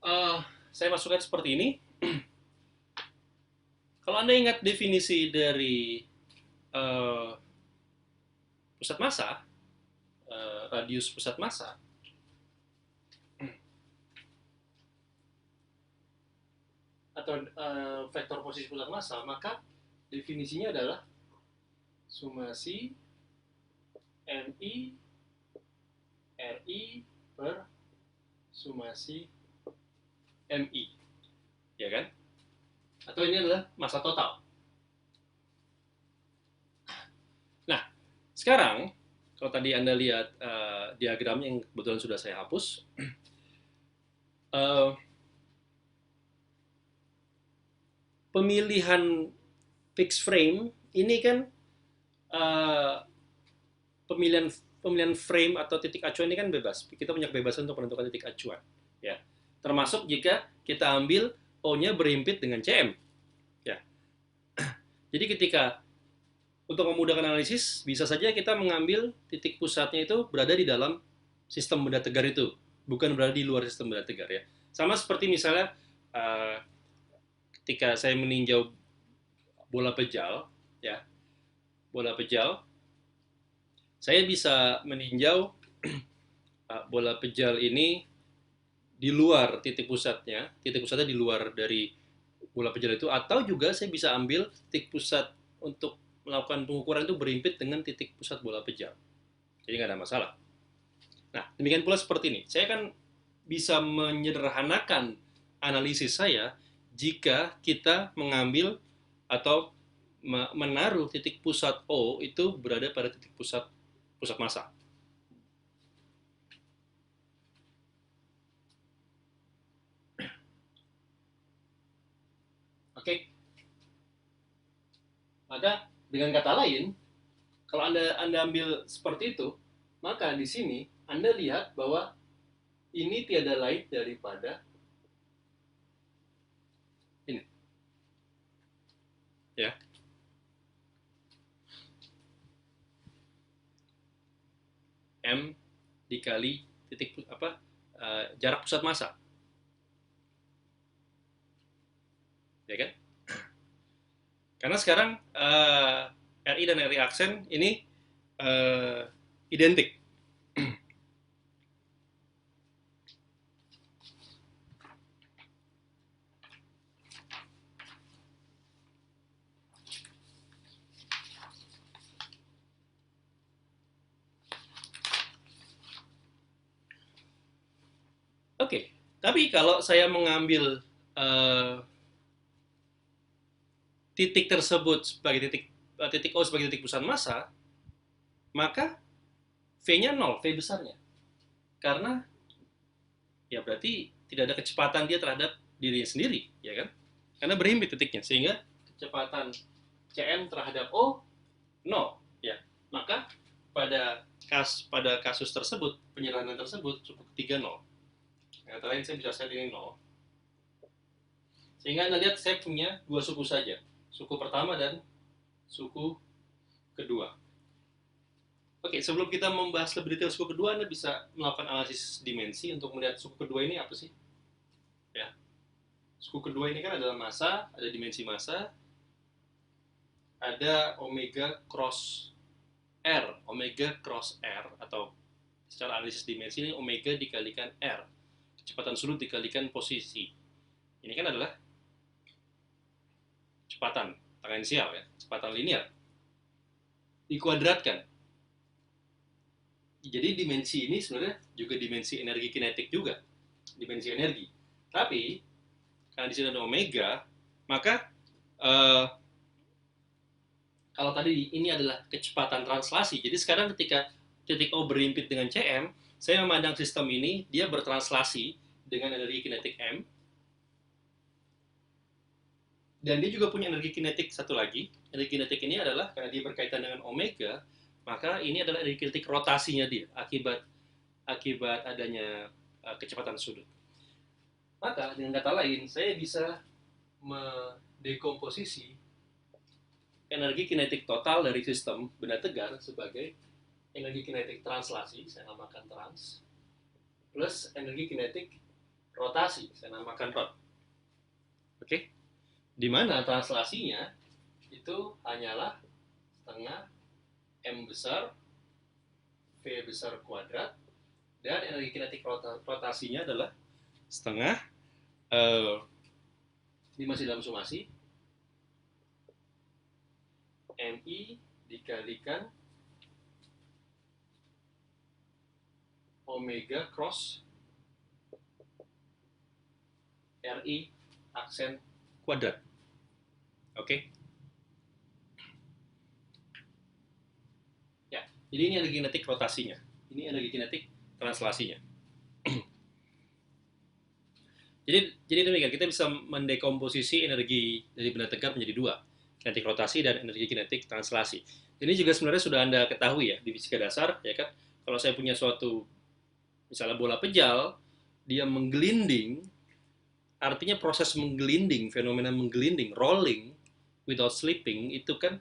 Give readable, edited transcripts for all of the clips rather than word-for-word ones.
Eh, saya masukkan seperti ini. Kalau Anda ingat definisi dari eh, pusat massa, radius pusat massa, atau vektor posisi pusat massa, maka definisinya adalah sumasi MI RI per sumasi MI, ya kan? Atau ini adalah massa total. Nah, sekarang kalau tadi Anda lihat diagramnya yang kebetulan sudah saya hapus, uh, pemilihan fixed frame ini kan uh, pemilihan pemilihan frame atau titik acuan ini kan bebas. Kita punya kebebasan untuk menentukan titik acuan, ya. Termasuk jika kita ambil O-nya berhimpit dengan CM, ya. Jadi ketika untuk memudahkan analisis, bisa saja kita mengambil titik pusatnya itu berada di dalam sistem benda tegar itu, bukan berada di luar sistem benda tegar, ya. Sama seperti misalnya ketika saya meninjau bola pejal, ya, bola pejal, saya bisa meninjau bola pejal ini di luar titik pusatnya di luar dari bola pejal itu, atau juga saya bisa ambil titik pusat untuk melakukan pengukuran itu berhimpit dengan titik pusat bola pejal. Jadi nggak ada masalah. Nah, demikian pula seperti ini. Saya kan bisa menyederhanakan analisis saya jika kita mengambil atau menaruh titik pusat O itu berada pada titik pusat pusat massa. Oke, maka dengan kata lain, kalau Anda ambil seperti itu, maka di sini Anda lihat bahwa ini tiada lain daripada ini, ya. M dikali titik jarak pusat massa, ya kan? Karena sekarang RI dan RI aksen ini identik. Oke, tapi kalau saya mengambil titik tersebut sebagai titik O sebagai titik pusat massa, maka V-nya 0, V besarnya. Karena ya berarti tidak ada kecepatan dia terhadap dirinya sendiri, ya kan? Karena berhimpit titiknya, sehingga kecepatan CM terhadap O 0, ya. Maka pada kasus tersebut, penyerahan tersebut cukup 3-0. Kata lain saya bisa set ini 0. Sehingga Anda lihat saya punya dua suku saja. Suku pertama dan suku kedua. Oke, sebelum kita membahas lebih detail suku kedua, Anda bisa melakukan analisis dimensi untuk melihat suku kedua ini apa sih? Ya. Suku kedua ini kan adalah massa, ada dimensi massa, ada omega cross R. Omega cross R, atau secara analisis dimensi ini omega dikalikan R. Kecepatan sudut dikalikan posisi. Ini kan adalah kecepatan tangensial, ya, kecepatan linear. Dikuadratkan. Jadi dimensi ini sebenarnya juga dimensi energi kinetik juga, dimensi energi. Tapi karena di sini ada omega, maka kalau tadi ini adalah kecepatan translasi. Jadi sekarang ketika titik O berhimpit dengan CM, saya memandang sistem ini dia bertranslasi dengan energi kinetik M, dan dia juga punya energi kinetik satu lagi. Energi kinetik ini adalah karena dia berkaitan dengan omega, maka ini adalah energi kinetik rotasinya dia akibat adanya kecepatan sudut. Maka dengan kata lain, saya bisa mendekomposisi energi kinetik total dari sistem benda tegar sebagai energi kinetik translasi, saya namakan trans, plus energi kinetik rotasi, saya namakan rot. Oke, di mana translasinya itu hanyalah setengah M besar V besar kuadrat, dan energi kinetik rotasinya adalah setengah ini masih dalam sumasi MI dikalikan omega cross RI aksen kuadrat. Oke. Ya, jadi ini energi kinetik rotasinya. Ini energi kinetik translasinya. jadi demikian, kita bisa mendekomposisi energi dari benda tegak menjadi dua, kinetik rotasi dan energi kinetik translasi. Ini juga sebenarnya sudah Anda ketahui ya di fisika dasar, ya kan? Kalau saya punya suatu misalnya bola pejal, dia menggelinding, artinya proses menggelinding, fenomena menggelinding, rolling without slipping, itu kan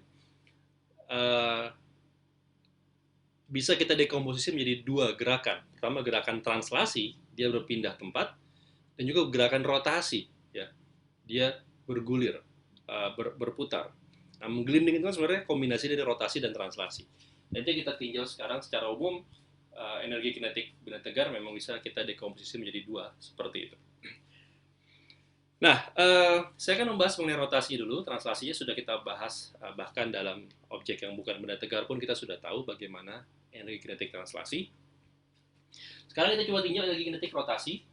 bisa kita dekomposisi menjadi dua gerakan. Pertama, gerakan translasi, dia berpindah tempat, dan juga gerakan rotasi, ya, dia bergulir, berputar. Nah, menggelinding itu kan sebenarnya kombinasi dari rotasi dan translasi. Nanti kita tinjau sekarang secara umum, energi kinetik benda tegar memang bisa kita dekomposisi menjadi dua, seperti itu. Nah, saya akan membahas mengenai rotasi dulu. Translasinya sudah kita bahas, bahkan dalam objek yang bukan benda tegar pun kita sudah tahu bagaimana energi kinetik translasi. Sekarang kita coba tinjau energi kinetik rotasi.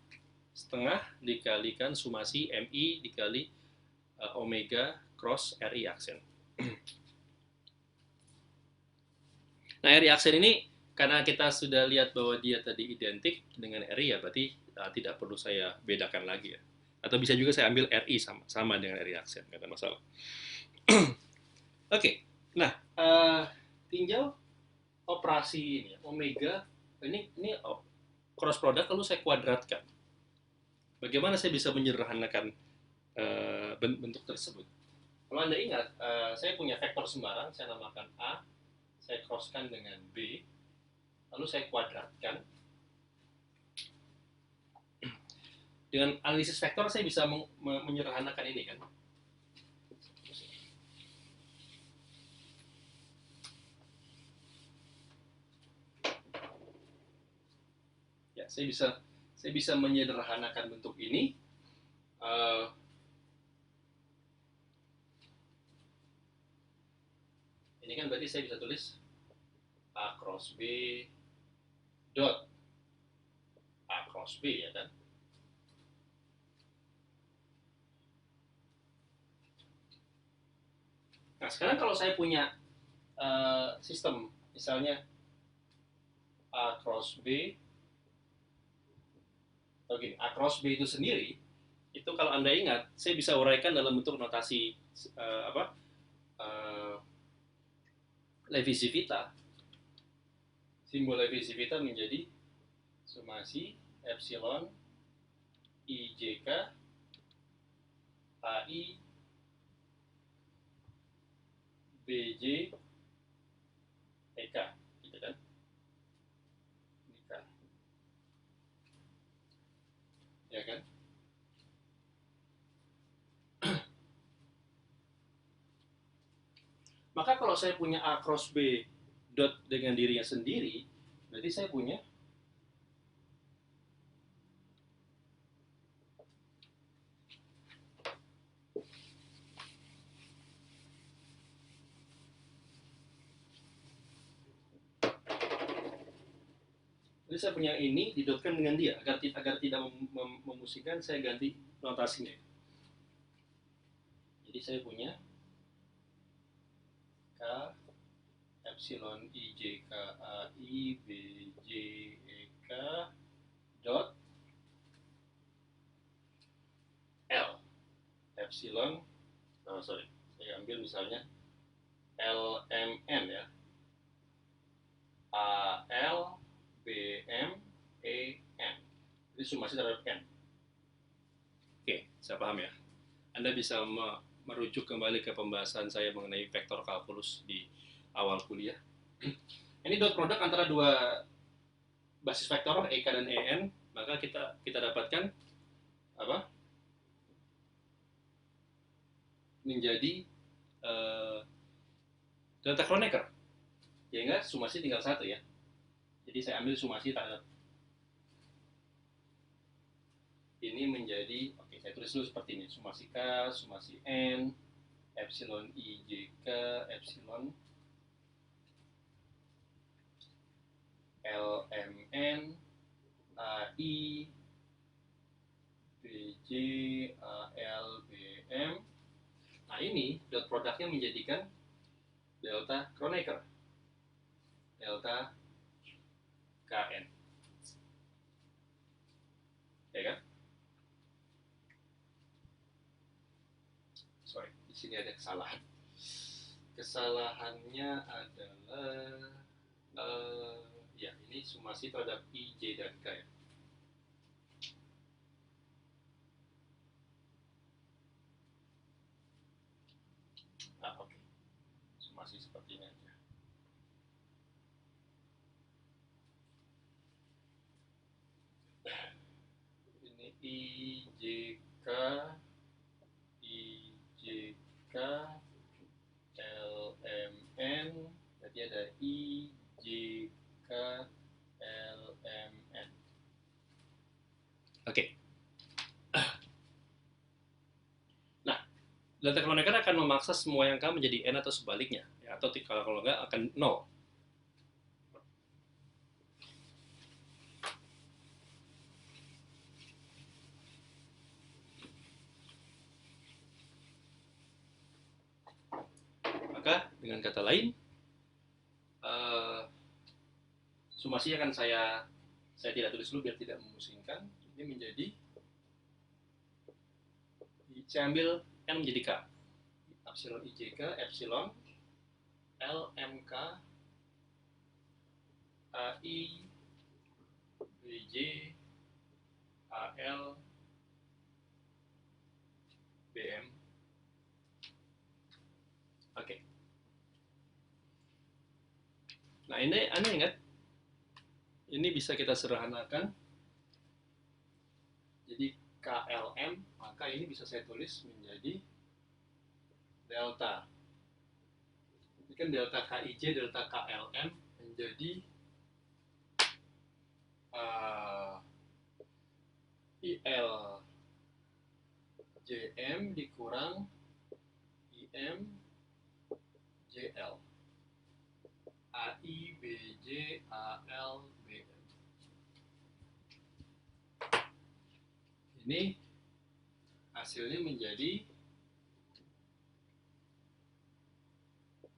Setengah dikalikan sumasi MI dikali omega cross RI aksen. Nah, RI aksen ini karena kita sudah lihat bahwa dia tadi identik dengan RI, ya berarti tidak perlu saya bedakan lagi ya. Atau bisa juga saya ambil RI sama dengan RI aksen, nggak ada masalah. Oke, nah tinjau operasi ini omega ini cross product lalu saya kuadratkan. Bagaimana saya bisa menyederhanakan bentuk tersebut? Kalau Anda ingat, saya punya vektor sembarang, saya namakan A, saya crosskan dengan B, lalu saya kuadratkan. Dengan analisis vektor saya bisa menyederhanakan ini kan. Ya, saya bisa menyederhanakan bentuk ini. Ini kan berarti saya bisa tulis A cross B dot A cross B, ya kan? Nah, sekarang kalau saya punya sistem, misalnya A cross B, atau gini, A cross B itu sendiri, itu kalau Anda ingat, saya bisa uraikan dalam bentuk notasi Levi-Civita. Simbol Levi-Civita menjadi sumasi epsilon IJK AI BJ EK, gitu kan? Ya kan? Maka kalau saya punya A cross B dot dengan dirinya sendiri, berarti saya punya ini didotkan dengan dia agar tidak memusingkan, saya ganti notasinya. Jadi saya punya K epsilon IJK AI BJ EK dot L epsilon, saya ambil misalnya LMN ya, AL BM EN, jadi sumasi terhadap N. Oke, saya paham ya. Anda bisa merujuk kembali ke pembahasan saya mengenai vektor kalkulus di awal kuliah. Ini dot produk antara dua basis vektor EK dan EN, maka kita dapatkan apa? Menjadi uh, delta Kronecker. Sehingga sumasi tinggal satu ya. Jadi saya ambil sumasi terhadap ini menjadi, oke, saya tulis dulu seperti ini: sumasi K, sumasi N, epsilon I J K, epsilon L M N, A I B J, A L B M. Nah ini dot produknya menjadikan delta Kronecker, delta KN, ya kan? Sorry, di sini ada kesalahan. Kesalahannya adalah ya ini sumasi terhadap I, J, dan K ya. Oke. Sumasi seperti ini aja. Ini I, J, K, I, J, K, L, M, N. Berarti ada I, J, K, L, M, N. Oke. Nah, delta Kronecker akan memaksa semua yang K menjadi N atau sebaliknya, ya, atau kalau enggak akan 0. Maka dengan kata lain, sumasi akan saya tidak tulis dulu biar tidak memusingkan. Ini menjadi, saya ambil N menjadi K, epsilon I J K, epsilon L M K, A I B J, A L B M. Oke. Nah ini Anda ingat, ini bisa kita sederhanakan. Jadi KLM, maka ini bisa saya tulis menjadi delta. Ini kan delta KIJ, delta KLM menjadi IL JM dikurang IM JL. AI BJ AL BM. Ini hasilnya menjadi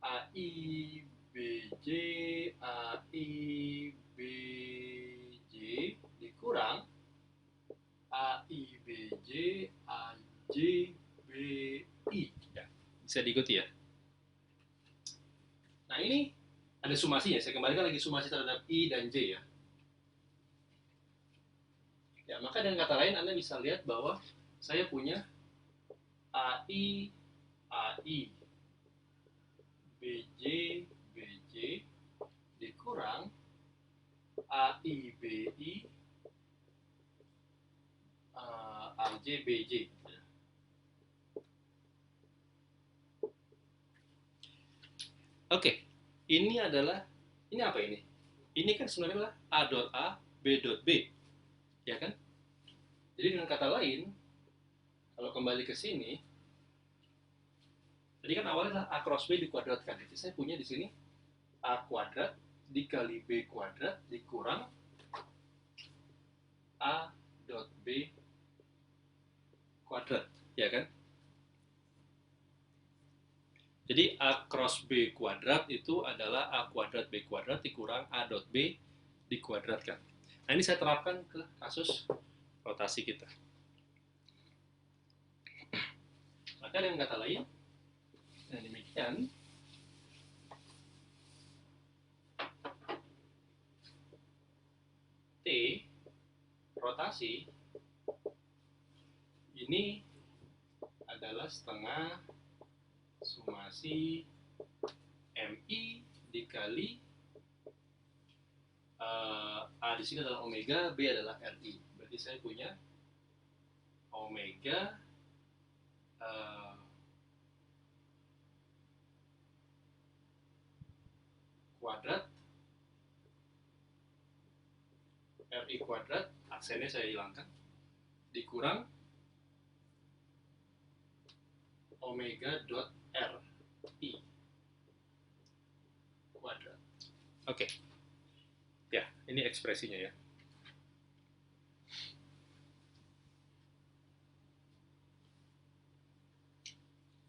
AI BJ AI BJ dikurang AI BJ AJ BI. Ya, bisa diikuti ya. Nah ini ada sumasinya. Saya kembalikan lagi sumasi terhadap I dan J ya. Ya, maka dengan kata lain Anda bisa lihat bahwa saya punya AI AI BJ BJ dikurang AI BI AJ BJ. Oke, ini adalah, ini apa ini? Ini kan sebenarnya adalah A dot A, B dot B, ya kan? Jadi dengan kata lain, kalau kembali ke sini, tadi kan awalnya adalah A cross B dikuadratkan. Jadi saya punya di sini A kuadrat dikali B kuadrat dikurang A dot B kuadrat, ya kan? Jadi A cross B kuadrat itu adalah A kuadrat B kuadrat dikurang A dot B dikuadratkan. Nah ini saya terapkan ke kasus rotasi kita. Maka dengan kata lain, dengan demikian, T rotasi ini adalah setengah sumasi MI dikali A di sini adalah omega, B adalah RI. Berarti saya punya omega kuadrat RI kuadrat, aksennya saya hilangkan, dikurang omega dot RI kuadrat. Oke. Ya, ini ekspresinya ya.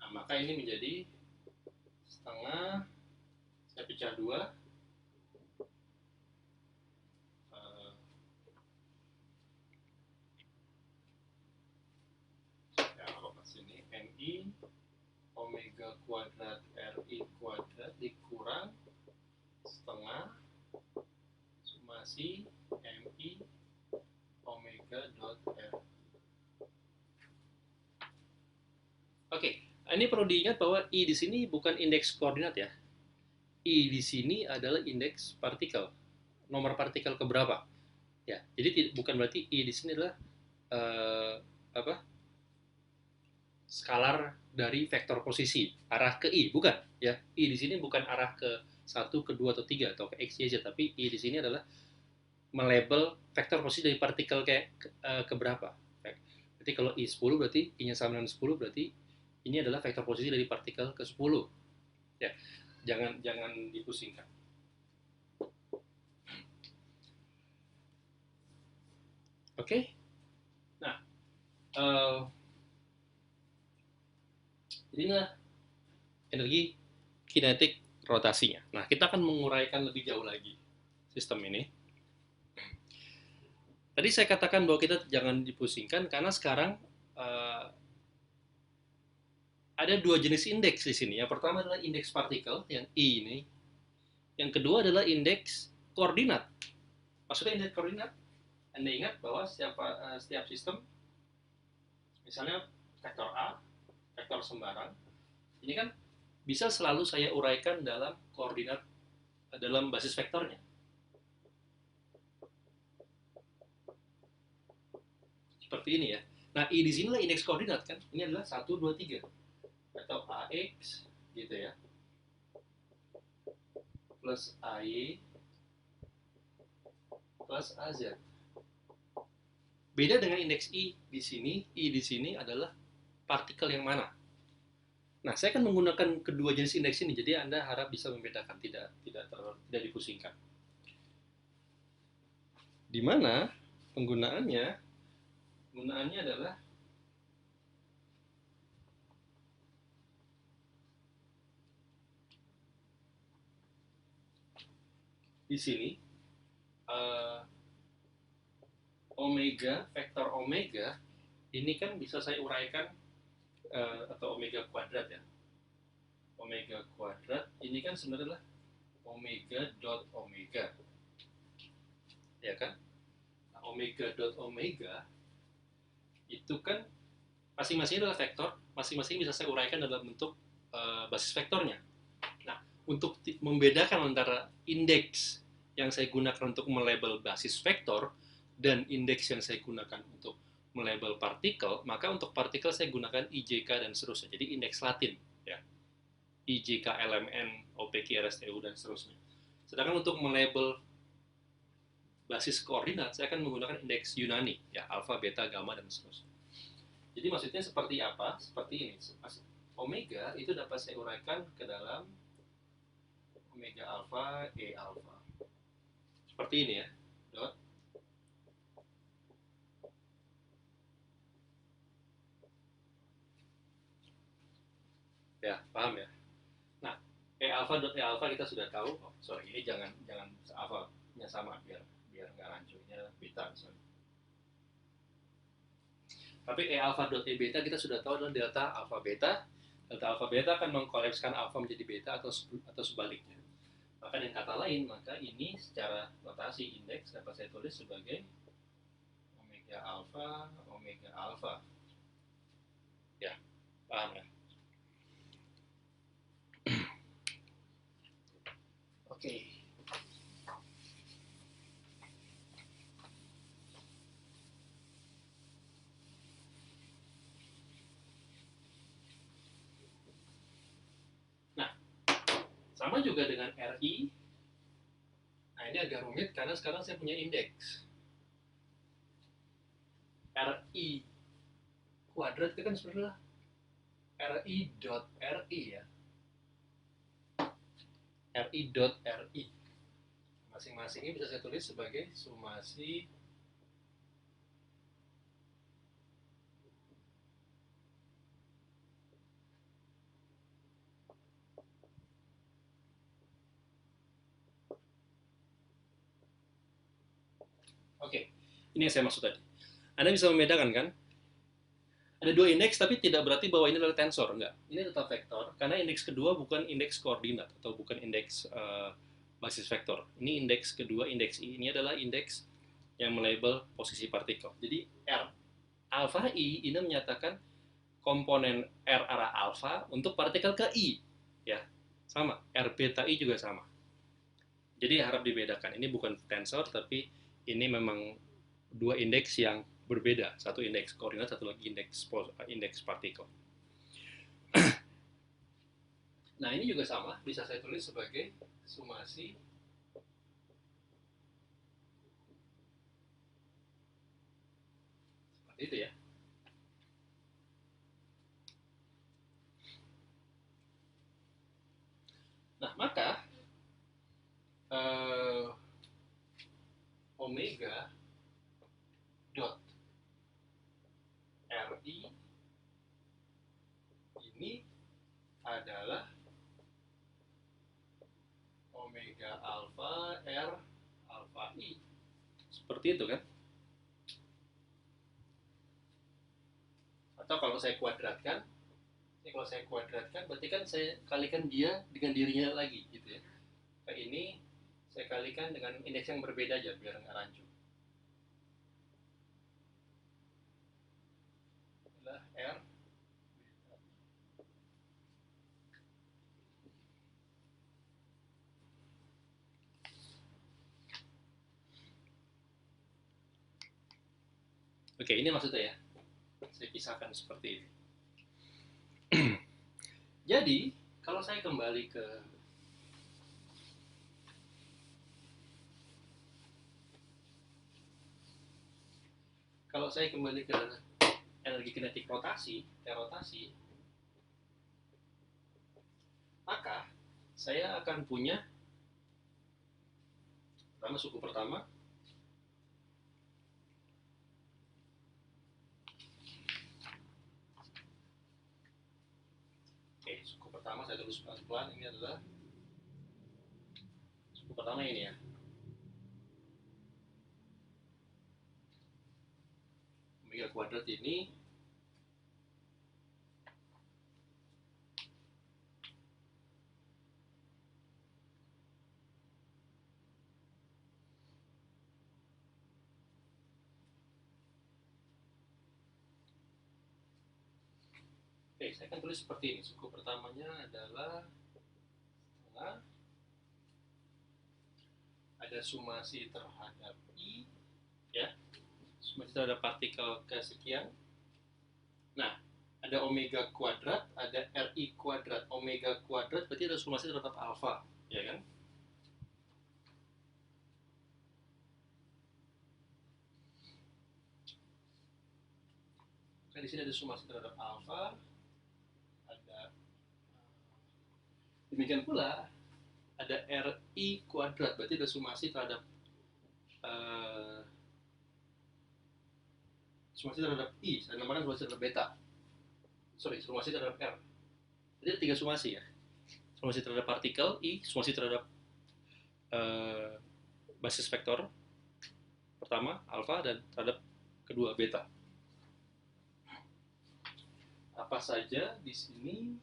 Nah, maka ini menjadi setengah, saya pecah 2, MI omega kuadrat RI kuadrat dikurang setengah summasi MI omega dot R. Oke, ini perlu diingat bahwa I di sini bukan indeks koordinat ya. I di sini adalah indeks partikel, nomor partikel keberapa. Ya, jadi bukan berarti I di sini adalah skalar dari vektor posisi arah ke I, bukan ya. I di sini bukan arah ke 1, ke 2 atau 3 atau ke X, Y, Z, tapi I di sini adalah melabel vektor posisi dari partikel ke berapa. Berarti kalau I 10 berarti I-nya sama dengan 10, berarti ini adalah vektor posisi dari partikel ke 10. Ya, jangan dipusingkan. Oke. Nah, inilah energi kinetik rotasinya. Nah, kita akan menguraikan lebih jauh lagi sistem ini. Tadi saya katakan bahwa kita jangan dipusingkan karena sekarang ada 2 jenis indeks di sini. Yang pertama adalah indeks partikel, yang I ini. Yang kedua adalah indeks koordinat. Maksudnya indeks koordinat, Anda ingat bahwa setiap sistem, misalnya vektor A, vektor sembarang, ini kan bisa selalu saya uraikan dalam koordinat, dalam basis vektornya. Seperti ini ya. Nah, I di sini adalah indeks koordinat kan. Ini adalah 1, 2, 3. Atau AX gitu ya. Plus AY plus AZ. Beda dengan indeks I di sini adalah partikel yang mana. Nah, saya akan menggunakan kedua jenis indeks ini, jadi Anda harap bisa membedakan, tidak dipusingkan. Di mana penggunaannya adalah di sini omega, vektor omega ini kan bisa saya uraikan atau omega kuadrat ya. Omega kuadrat ini kan sebenarnya adalah omega dot omega, ya kan? Nah, omega dot omega itu kan masing-masing adalah vektor, masing-masing bisa saya uraikan dalam bentuk basis vektornya. Nah, untuk membedakan antara indeks yang saya gunakan untuk melabel basis vektor dan indeks yang saya gunakan untuk melabel partikel, maka untuk partikel saya gunakan IJK dan seterusnya. Jadi indeks Latin ya. IJK, LMN, OPQ, RSTU dan seterusnya. Sedangkan untuk melabel basis koordinat saya akan menggunakan indeks Yunani ya, alfa, beta, gamma dan seterusnya. Jadi maksudnya seperti apa? Seperti ini. Omega itu dapat saya uraikan ke dalam omega alfa, E alfa. Seperti ini ya. Dot. Ya, paham ya? Nah, E alfa dot E alfa kita sudah tahu. Oh, sorry, ini jangan alfa-nya sama biar nggak rancu. Ini beta misalnya. Tapi E alfa dot E beta kita sudah tahu adalah delta alfa beta. Delta alfa beta akan mengkolapskan alfa menjadi beta atau sebaliknya. Maka dengan kata lain, maka ini secara notasi indeks dapat saya tulis sebagai omega alfa. Ya, paham ya? Oke. Sama juga dengan RI. Nah, ini agak rumit karena sekarang saya punya indeks. RI kuadrat itu kan sebenarnya RI dot RI ya. RI dot RI. Masing-masing ini bisa saya tulis sebagai sumasi Oke, ini yang saya maksud tadi. Anda bisa membedakan kan? Ada dua indeks tapi tidak berarti bahwa ini adalah tensor, enggak. Ini tetap vektor karena indeks kedua bukan indeks koordinat atau bukan indeks basis vektor. Ini indeks kedua, indeks I. Ini adalah indeks yang melabel posisi partikel. Jadi R alpha I ini menyatakan komponen R arah alpha untuk partikel ke I. Ya, sama. R beta I juga sama. Jadi harap dibedakan. Ini bukan tensor tapi ini memang dua indeks yang berbeda, satu indeks koordinat, satu lagi indeks partikel. Nah, ini juga sama, bisa saya tulis sebagai sumasi seperti itu ya. Nah, maka omega dot RI ini adalah omega alpha R alpha I. Seperti itu kan? Atau kalau saya kuadratkan, berarti kan saya kalikan dia dengan dirinya lagi gitu ya. Kayak ini saya kalikan dengan indeks yang berbeda aja biar nggak rancu. Adalah R Oke, ini maksudnya ya. Saya pisahkan seperti ini. Jadi, kalau saya kembali ke energi kinetik rotasi, rotasi, maka saya akan punya suku pertama suku pertama saya tulis pelan-pelan, ini adalah suku pertama ini ya. Omega kuadrat ini saya akan tulis seperti ini. Suku pertamanya adalah setengah, ada sumasi terhadap I ya, sumasi terhadap partikel kesekian. Nah, ada omega kuadrat, ada RI kuadrat. Omega kuadrat berarti ada sumasi terhadap alfa, ya kan? Nah, di sini ada sumasi terhadap alfa. Demikian pula ada RI kuadrat, berarti ada sumasi terhadap I, saya namakan sumasi terhadap beta. Sumasi terhadap R. Jadi ada tiga sumasi ya. Sumasi terhadap partikel I, sumasi terhadap basis vektor pertama alfa dan terhadap kedua beta. Apa saja di sini?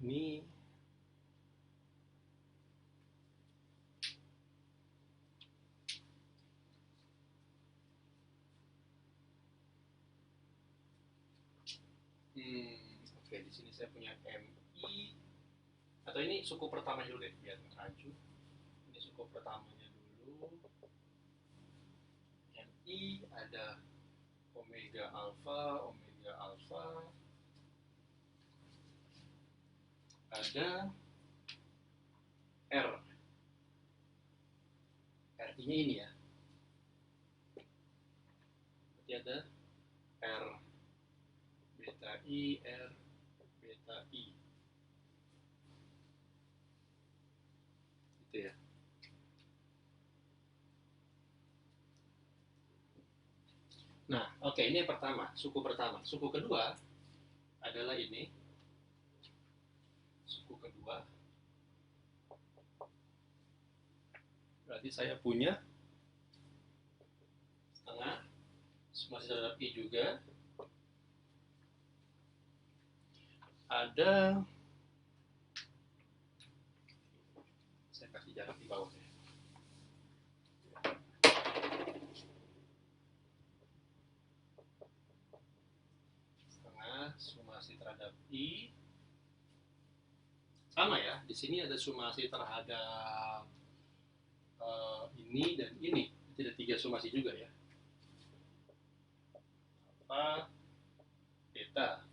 Ini oke, di sini saya punya MI, atau ini suku pertama dulu deh biar rancu. Ini suku pertamanya dulu. MI ada omega alpha, omega omega alfa, ada R. R-nya ini ya. Berarti ada R beta I, R beta I. Itu ya. Nah, oke, ini yang pertama, suku pertama. Suku kedua adalah ini. Suku kedua. Berarti saya punya setengah masih terhadap I juga. Ada, saya kasih jarak di bawah ya. Setengah sumasi terhadap I. Sama ya, di sini ada sumasi terhadap ini dan ini. Tidak 3 sumasi juga ya. Apa? Beta.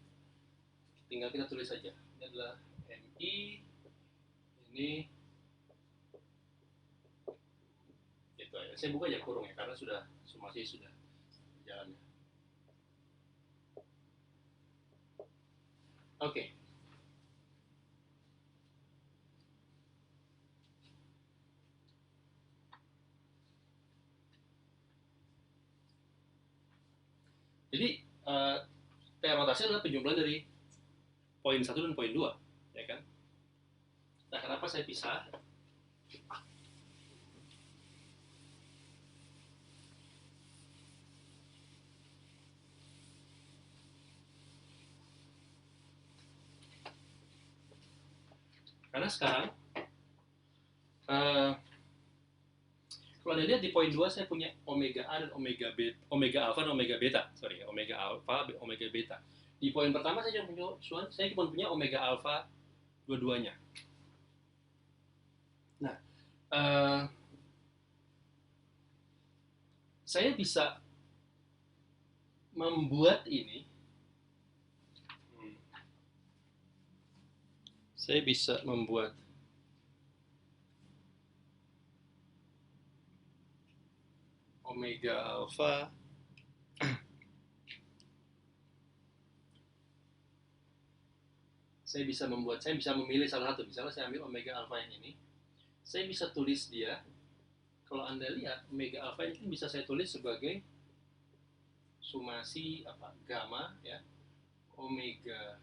Tinggal kita tulis saja. Ini adalah MI. Ini. Itu ya. Saya buka aja kurung ya, karena sudah sumasi sudah berjalan ya. Oke. Jadi teori rotasi adalah penjumlahan dari poin 1 dan poin 2, ya kan? Nah, kenapa saya pisah? Karena sekarang kalau Anda lihat di poin 2 saya punya omega A dan omega beta, omega alpha dan omega beta. Sorry, omega alpha, omega beta. Di poin pertama saya cuma punya omega alpha dua-duanya. Nah, saya bisa membuat ini. Saya bisa membuat omega alpha saya bisa memilih salah satu. Misalnya saya ambil omega alpha yang ini, saya bisa tulis dia. Kalau Anda lihat omega alpha ini bisa saya tulis sebagai sumasi apa gamma ya, omega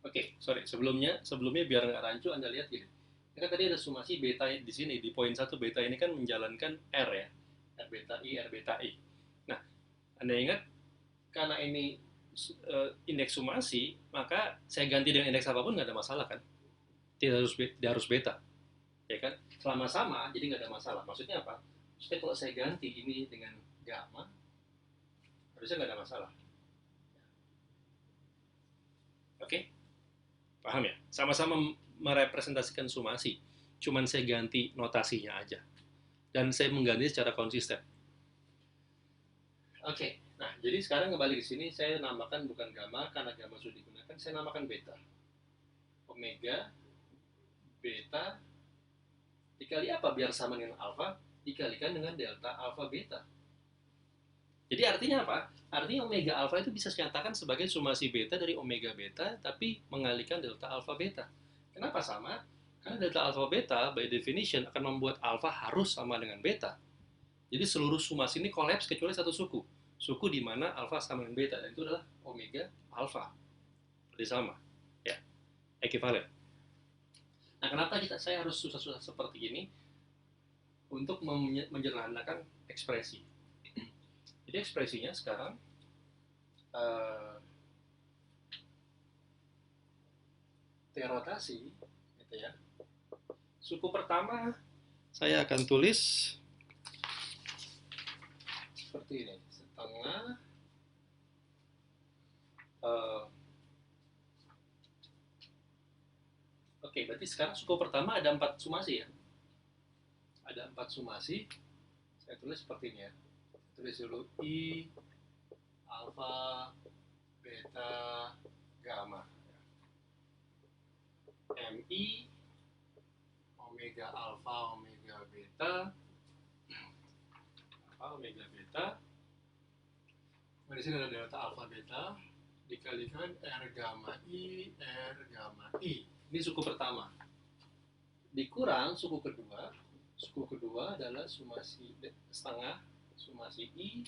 Oke, sorry, sebelumnya biar nggak rancu Anda lihat gini. Ini kan tadi ada sumasi beta di sini, di poin 1 beta ini kan menjalankan R ya, R beta I, R beta I. Nah, Anda ingat karena ini indeks sumasi, maka saya ganti dengan indeks apapun nggak ada masalah kan? Tidak harus beta, ya kan? Selama sama, jadi nggak ada masalah. Maksudnya apa? Maksudnya kalau saya ganti ini dengan gamma, harusnya nggak ada masalah. Oke? Paham ya? Sama-sama merepresentasikan sumasi. Cuman saya ganti notasinya aja. Dan saya mengganti secara konsisten. Oke. Nah, jadi sekarang kembali ke sini, saya namakan bukan gamma, karena gamma sudah digunakan, saya namakan beta. Omega, beta, dikali apa biar sama dengan alpha? Dikalikan dengan delta alpha beta. Jadi artinya apa? Artinya omega alpha itu bisa dinyatakan sebagai sumasi beta dari omega beta, tapi mengalihkan delta alpha beta. Kenapa sama? Karena delta alpha beta by definition akan membuat alpha harus sama dengan beta. Jadi seluruh sumasi ini kolaps kecuali satu suku. Suku di mana alpha sama dengan beta, dan itu adalah omega alpha. Berarti sama. Ya, ekivalen. Nah, kenapa saya harus susah-susah seperti ini? Untuk menyederhanakan ekspresi. Jadi ekspresinya sekarang rotasi gitu ya. Suku pertama saya akan tulis seperti ini, setengah oke, berarti sekarang suku pertama ada 4 sumasi ya. Ada 4 sumasi. Saya tulis seperti ini ya. tulis dulu I, alfa, beta, gamma. MI, omega alfa, omega beta, omega beta. Di sini ada delta alfa beta dikalikan R gamma I, R gamma I. Ini suku pertama. Dikurang suku kedua. Suku kedua adalah sumasi setengah, sumasi I,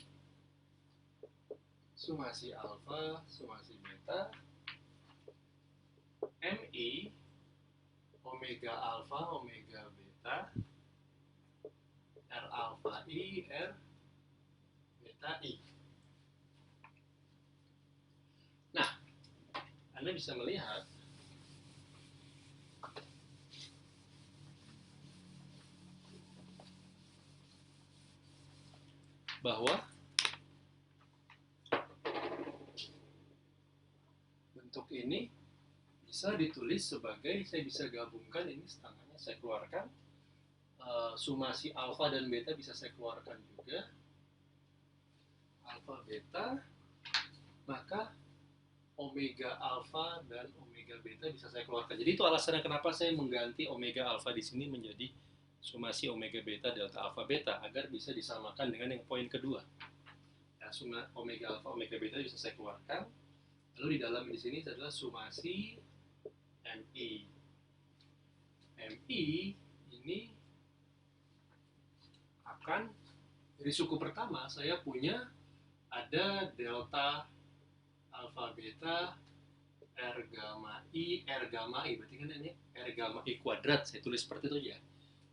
sumasi alfa, sumasi beta, MI, omega alfa, omega beta, R alfa I, R beta I. Nah, Anda bisa melihat bahwa bentuk ini bisa ditulis sebagai, saya bisa gabungkan ini setengahnya, saya keluarkan sumasi alfa dan beta bisa saya keluarkan juga, alfa beta, maka omega alfa dan omega beta bisa saya keluarkan. Jadi itu alasannya kenapa saya mengganti omega alfa di sini menjadi sumasi omega beta delta alfa beta, agar bisa disamakan dengan yang poin kedua. Nah, omega alfa omega beta bisa saya keluarkan. Lalu di dalam di sini adalah sumasi MI. MI ini akan dari suku pertama saya punya ada delta alfa beta R gamma I, berarti kan ini R gamma I kuadrat, saya tulis seperti itu ya.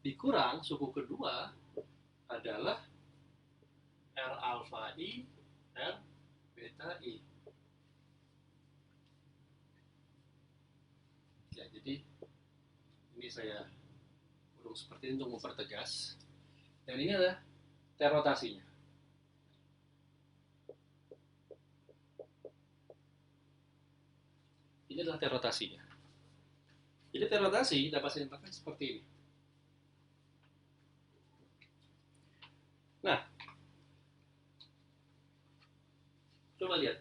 Dikurang suku kedua adalah R alfa I, R beta I. Ya, jadi ini saya kurung seperti ini untuk mempertegas. Dan ini adalah rotasinya. Ini adalah rotasinya. Jadi rotasi dapat saya contohkan seperti ini. Nah, coba lihat.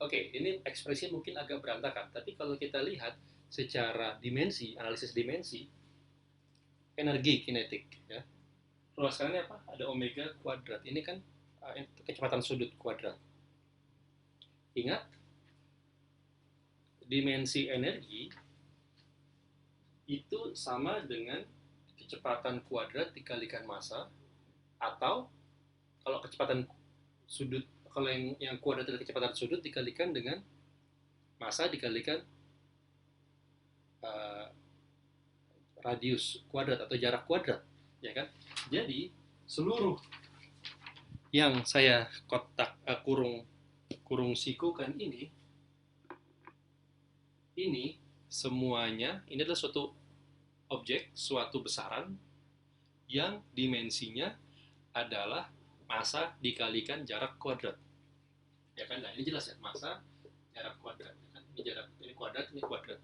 Oke, ini ekspresi mungkin agak berantakan, tapi kalau kita lihat secara dimensi, analisis dimensi, energi kinetik, ya. Ruasannya apa? Ada omega kuadrat. Ini kan kecepatan sudut kuadrat. Ingat, dimensi energi itu sama dengan kecepatan kuadrat dikalikan massa, atau kalau kecepatan sudut, kalau yang kuadrat adalah kecepatan sudut dikalikan dengan massa dikalikan radius kuadrat atau jarak kuadrat, ya kan? Jadi seluruh yang saya kurung sikukan ini semuanya ini adalah suatu objek, suatu besaran yang dimensinya adalah massa dikalikan jarak kuadrat, ya kan? Nah, ini jelas ya, massa jarak kuadrat, ya kan? Ini jarak, ini kuadrat, ini kuadrat.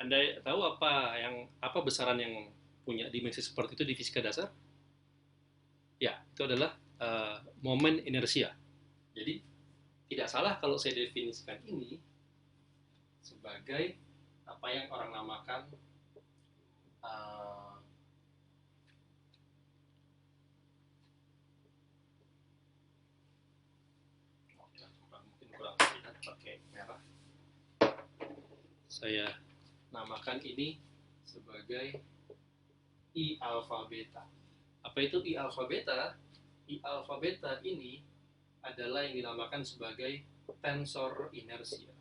Anda tahu apa besaran yang punya dimensi seperti itu di fisika dasar? Ya, itu adalah momen inersia. Jadi tidak salah kalau saya definisikan ini sebagai apa yang orang namakan mungkin kurang terlihat pakai merah. Saya namakan ini sebagai I alfa beta. Apa itu I alfa beta? I alfa beta ini adalah yang dinamakan sebagai tensor inersia.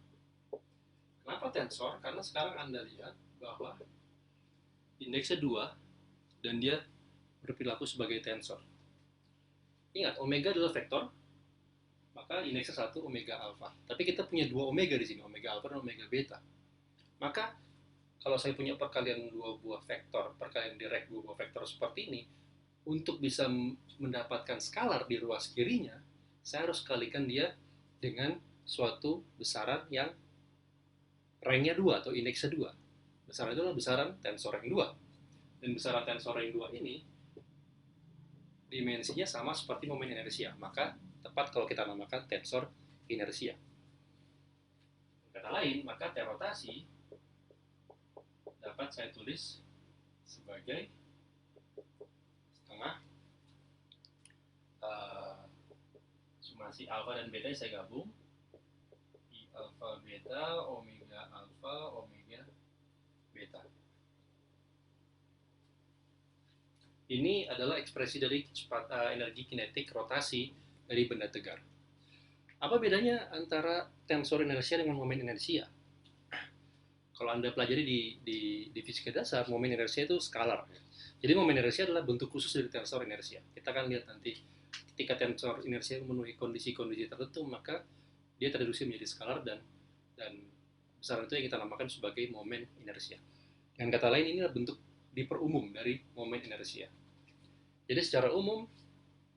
Kenapa tensor? Karena sekarang Anda lihat bahwa indeksnya 2 dan dia berperilaku sebagai tensor. Ingat, omega adalah vektor, maka indeksnya 1 omega alfa. Tapi kita punya 2 omega di sini, omega alfa dan omega beta. Maka kalau saya punya perkalian 2 buah vektor, perkalian direct 2 buah vektor seperti ini, untuk bisa mendapatkan skalar di ruas kirinya, saya harus kalikan dia dengan suatu besaran yang rank-nya 2 atau indeksnya 2. Besaran itu adalah besaran tensor ring 2. Dan besaran tensor ring 2 ini dimensinya sama seperti momen inersia. Maka tepat kalau kita namakan tensor inersia. Kata lain, maka T rotasi dapat saya tulis sebagai setengah summasi alfa dan beta saya gabung, I alfa beta omega alfa omega beta. Ini adalah ekspresi dari energi kinetik rotasi dari benda tegar. Apa bedanya antara tensor inersia dengan momen inersia? Kalau Anda pelajari di fisika dasar, momen inersia itu skalar. Jadi momen inersia adalah bentuk khusus dari tensor inersia. Kita akan lihat nanti ketika tensor inersia memenuhi kondisi-kondisi tertentu, maka dia terreduksi menjadi skalar dan besaran itu yang kita namakan sebagai momen inersia. Dengan kata lain, ini adalah bentuk diperumum dari momen inersia. Jadi secara umum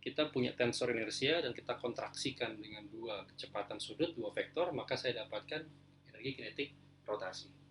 kita punya tensor inersia dan kita kontraksikan dengan dua kecepatan sudut, dua vektor, maka saya dapatkan energi kinetik rotasi.